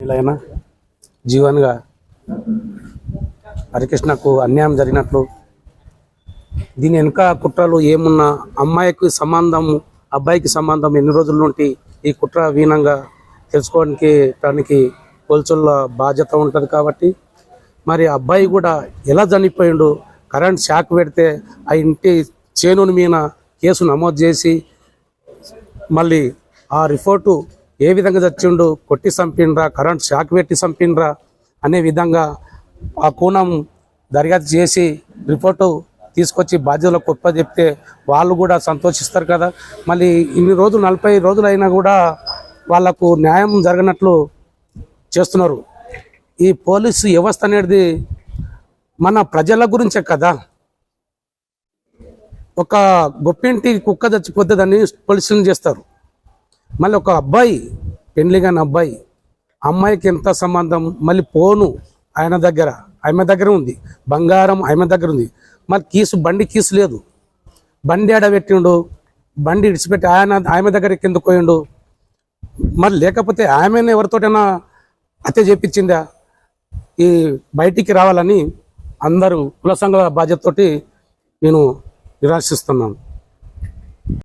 ఇలా జీవన్గా హరికృష్ణకు అన్యాయం జరిగినట్లు, దీని వెనుక కుట్రలు ఏమున్నా అమ్మాయికి సంబంధం అబ్బాయికి సంబంధం ఎన్ని రోజుల నుండి ఈ కుట్ర వీనంగా తెలుసుకోవడానికి పోలీసుల బాధ్యత ఉంటుంది. కాబట్టి మరి అబ్బాయి కూడా ఎలా చనిపోయిండు, కరెంట్ షాక్ పెడితే ఆ ఇంటి చేనుని మీద కేసు నమోదు చేసి మళ్ళీ ఆ రిపోర్టు ఏ విధంగా చచ్చిండు, కొట్టి చంపిండ్రా, కరెంట్ షాక్ పెట్టి చంపిండ్రా అనే విధంగా ఆ కోణం దర్యాప్తు చేసి రిపోర్టు తీసుకొచ్చి బాధ్యతలకు చెప్తే వాళ్ళు కూడా సంతోషిస్తారు కదా. మళ్ళీ ఇన్ని రోజులు 40 రోజులు అయినా కూడా వాళ్లకు న్యాయం జరగనట్లు చేస్తున్నారు. ఈ పోలీసు వ్యవస్థ అనేది మన ప్రజల గురించే కదా. ఒక గొప్పింటి కుక్క చచ్చిపోతే దాన్ని పోలీసులు చేస్తారు. మళ్ళీ ఒక అబ్బాయి పెళ్లి కాని అబ్బాయి అమ్మాయికి ఎంత సంబంధం, మళ్ళీ ఫోను ఆమె దగ్గర ఉంది, బంగారం ఆమె దగ్గర ఉంది, మళ్ళీ బండి కీసు లేదు, బండి ఆడబెట్టిండు, బండి ఇడిచిపెట్టి ఆమె దగ్గర కింద పోయిండు. మరి లేకపోతే ఆమెను ఎవరితోటైనా హత్య చేపించిందా? ఈ బయటికి రావాలని అందరూ కుల సంఘ బాధ్యతతోటి నేను నిరాశిస్తున్నాను.